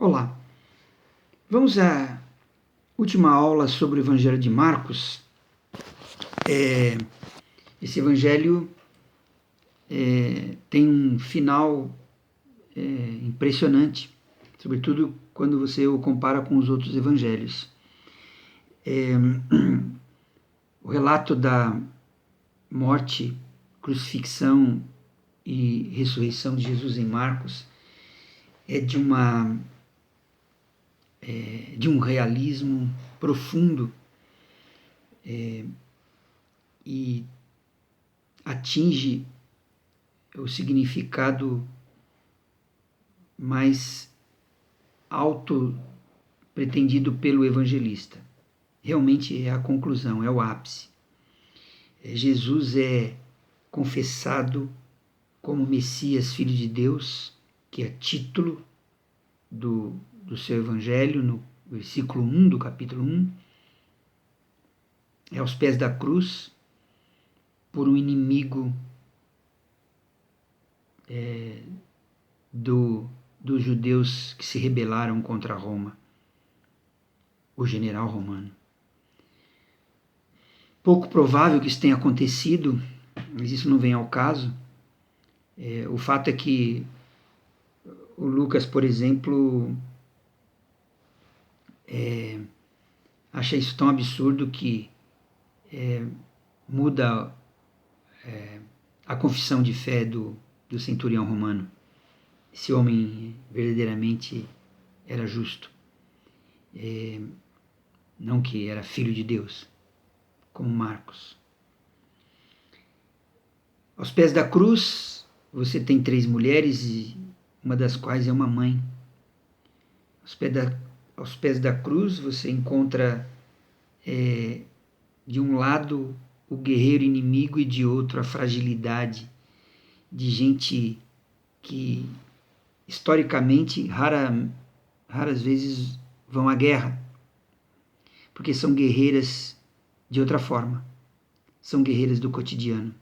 Olá, vamos à última aula sobre o Evangelho de Marcos. Esse Evangelho tem um final impressionante, sobretudo quando você o compara com os outros Evangelhos. O relato da morte, crucifixão e ressurreição de Jesus em Marcos é de um realismo profundo e atinge o significado mais alto pretendido pelo evangelista. Realmente é a conclusão, é o ápice. Jesus é confessado como Messias, Filho de Deus, que é título do seu evangelho, no versículo 1 do capítulo 1. É aos pés da cruz, por um inimigo dos judeus que se rebelaram contra Roma, o general romano. Pouco provável que isso tenha acontecido, mas isso não vem ao caso. O fato é que o Lucas, por exemplo, acha isso tão absurdo que muda a confissão de fé do centurião romano. Esse homem verdadeiramente era justo. Não que era filho de Deus, como Marcos. Aos pés da cruz, você tem 3 mulheres, e uma das quais é uma mãe. Aos pés da cruz, você encontra, de um lado, o guerreiro inimigo e de outro, a fragilidade de gente que, historicamente, raras vezes vão à guerra, porque são guerreiras de outra forma. São guerreiras do cotidiano.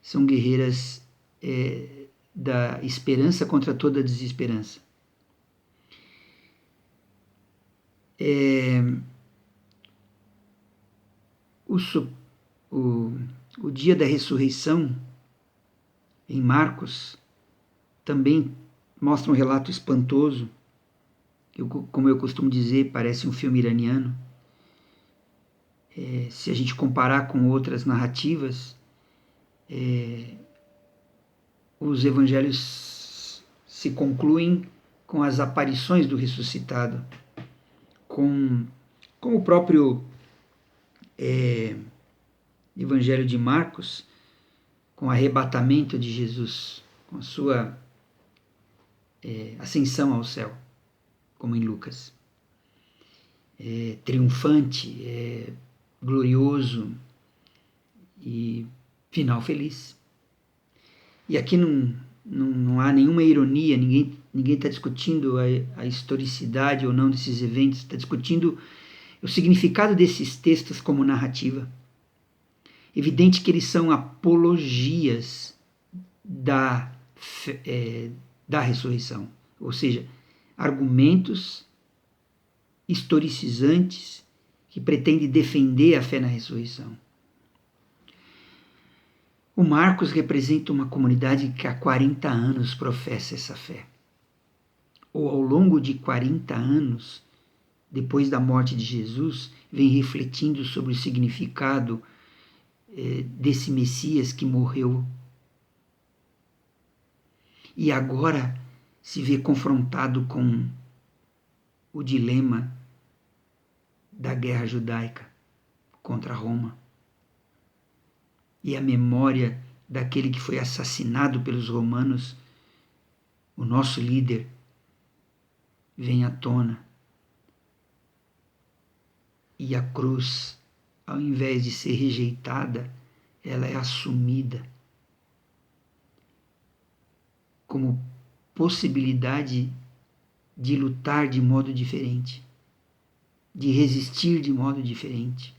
São guerreiras da esperança contra toda a desesperança. O dia da ressurreição, em Marcos, também mostra um relato espantoso, que, como eu costumo dizer, parece um filme iraniano. Se a gente comparar com outras narrativas, os evangelhos se concluem com as aparições do ressuscitado, com o próprio Evangelho de Marcos, com o arrebatamento de Jesus, com a sua ascensão ao céu, como em Lucas. Triunfante, glorioso e final feliz. E aqui não há nenhuma ironia, ninguém está discutindo a historicidade ou não desses eventos, está discutindo o significado desses textos como narrativa. Evidente que eles são apologias da ressurreição, ou seja, argumentos historicizantes que pretendem defender a fé na ressurreição. O Marcos representa uma comunidade que há 40 anos professa essa fé. Ou ao longo de 40 anos, depois da morte de Jesus, vem refletindo sobre o significado desse Messias que morreu. E agora se vê confrontado com o dilema da guerra judaica contra Roma. E a memória daquele que foi assassinado pelos romanos, o nosso líder, vem à tona. E a cruz, ao invés de ser rejeitada, ela é assumida como possibilidade de lutar de modo diferente, de resistir de modo diferente,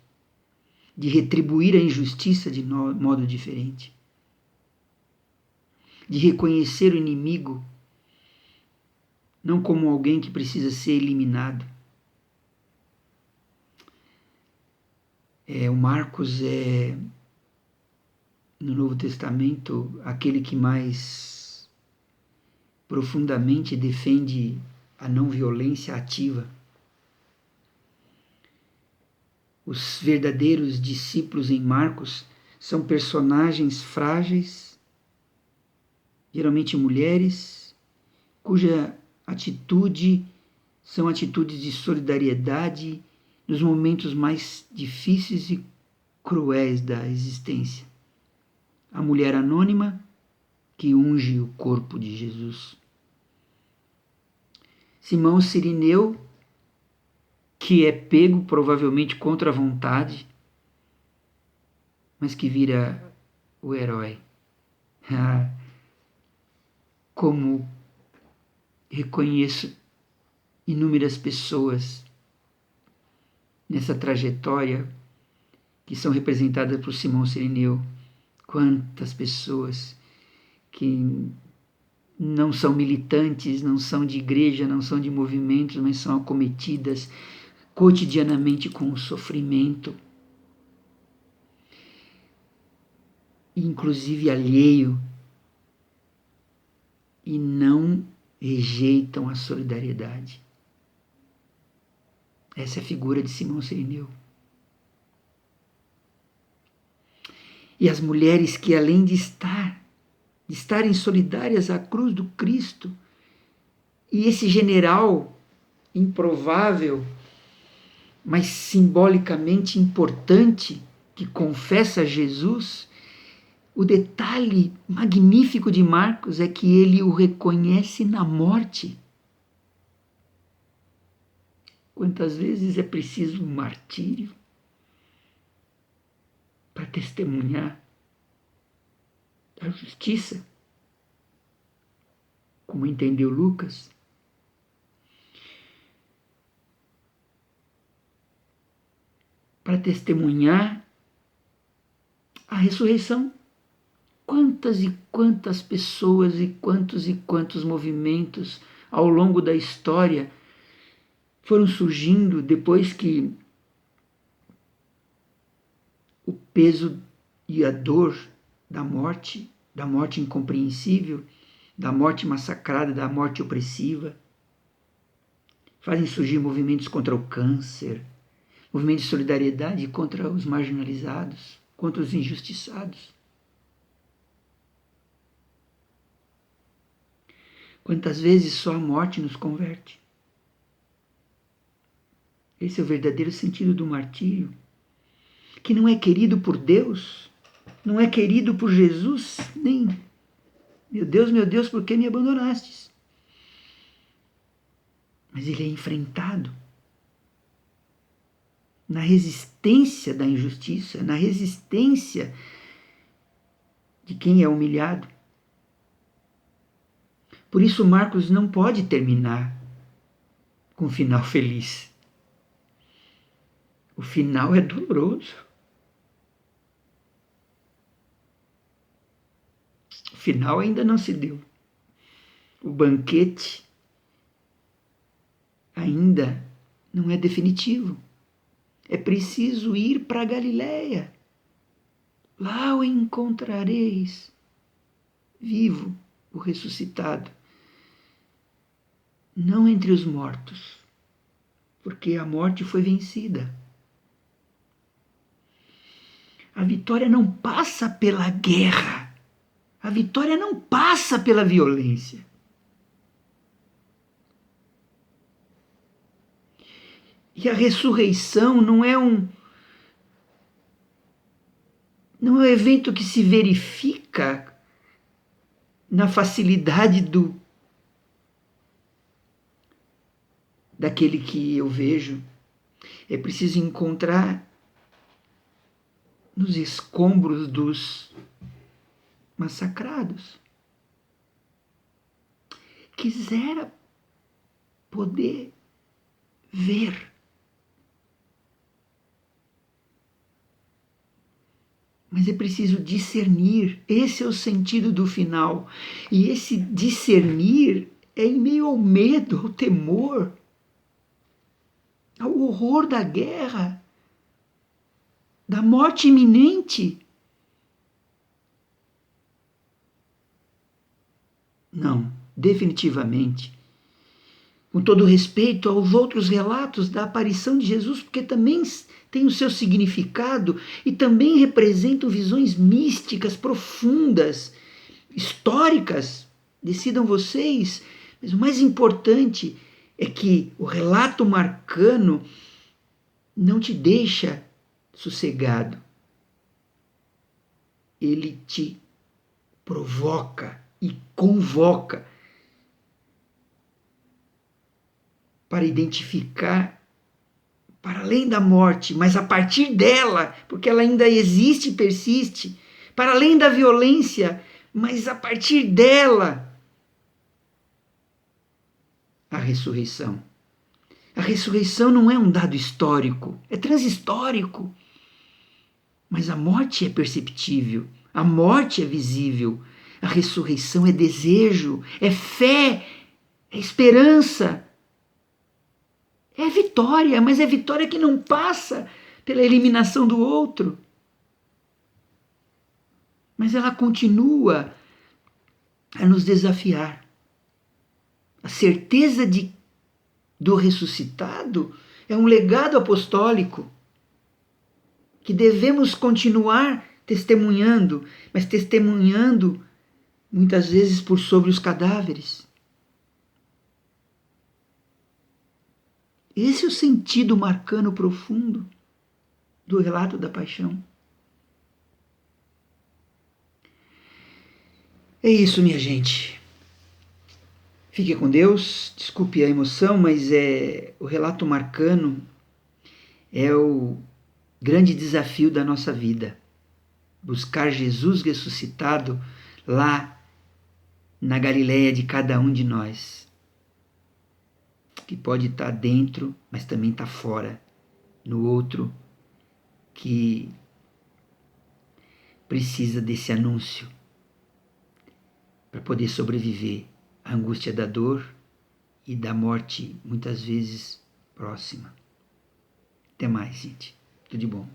de retribuir a injustiça de modo diferente, de reconhecer o inimigo não como alguém que precisa ser eliminado. O Marcos é, no Novo Testamento, aquele que mais profundamente defende a não violência ativa. Os verdadeiros discípulos em Marcos são personagens frágeis, geralmente mulheres, cuja atitude são atitudes de solidariedade nos momentos mais difíceis e cruéis da existência. A mulher anônima que unge o corpo de Jesus. Simão Cirineu, que é pego provavelmente contra a vontade, mas que vira o herói. Como reconheço inúmeras pessoas nessa trajetória que são representadas por Simão Cirineu. Quantas pessoas que não são militantes, não são de igreja, não são de movimentos, mas são acometidas cotidianamente com o sofrimento, inclusive alheio, e não rejeitam a solidariedade. Essa é a figura de Simão Cirineu. E as mulheres que, além de estarem solidárias à cruz do Cristo, e esse general improvável, mas simbolicamente importante, que confessa Jesus, o detalhe magnífico de Marcos é que ele o reconhece na morte. Quantas vezes é preciso um martírio para testemunhar a justiça, como entendeu Lucas? Para testemunhar a ressurreição. Quantas e quantas pessoas e quantos movimentos ao longo da história foram surgindo depois que o peso e a dor da morte incompreensível, da morte massacrada, da morte opressiva, fazem surgir movimentos contra o câncer, movimentos de solidariedade contra os marginalizados, contra os injustiçados. Quantas vezes só a morte nos converte? Esse é o verdadeiro sentido do martírio, que não é querido por Deus, não é querido por Jesus, nem meu Deus, por que me abandonastes? Mas ele é enfrentado na resistência da injustiça, na resistência de quem é humilhado. Por isso Marcos não pode terminar com um final feliz. O final é doloroso. O final ainda não se deu. O banquete ainda não é definitivo. É preciso ir para Galiléia. Lá o encontrareis, vivo, o ressuscitado. Não entre os mortos, porque a morte foi vencida. A vitória não passa pela guerra. A vitória não passa pela violência. E a ressurreição não é um evento que se verifica na facilidade daquele que eu vejo. É preciso encontrar nos escombros dos massacrados. Quisera poder ver. Mas é preciso discernir. Esse é o sentido do final. E esse discernir é em meio ao medo, ao temor, ao horror da guerra, da morte iminente. Não, definitivamente. Com todo respeito aos outros relatos da aparição de Jesus, porque também tem o seu significado e também representam visões místicas profundas, históricas. Decidam vocês, mas o mais importante é que o relato marcano não te deixa sossegado. Ele te provoca e convoca para identificar para além da morte, mas a partir dela, porque ela ainda existe e persiste, para além da violência, mas a partir dela, a ressurreição. A ressurreição não é um dado histórico, é transhistórico. Mas a morte é perceptível, a morte é visível, a ressurreição é desejo, é fé, é esperança. É vitória, mas é vitória que não passa pela eliminação do outro. Mas ela continua a nos desafiar. A certeza do ressuscitado é um legado apostólico que devemos continuar testemunhando, mas testemunhando muitas vezes por sobre os cadáveres. Esse é o sentido marcano profundo do relato da paixão. É isso, minha gente. Fique com Deus, desculpe a emoção, mas o relato marcano é o grande desafio da nossa vida. Buscar Jesus ressuscitado lá na Galileia de cada um de nós, que pode estar dentro, mas também está fora, no outro que precisa desse anúncio para poder sobreviver à angústia da dor e da morte, muitas vezes próxima. Até mais, gente. Tudo de bom.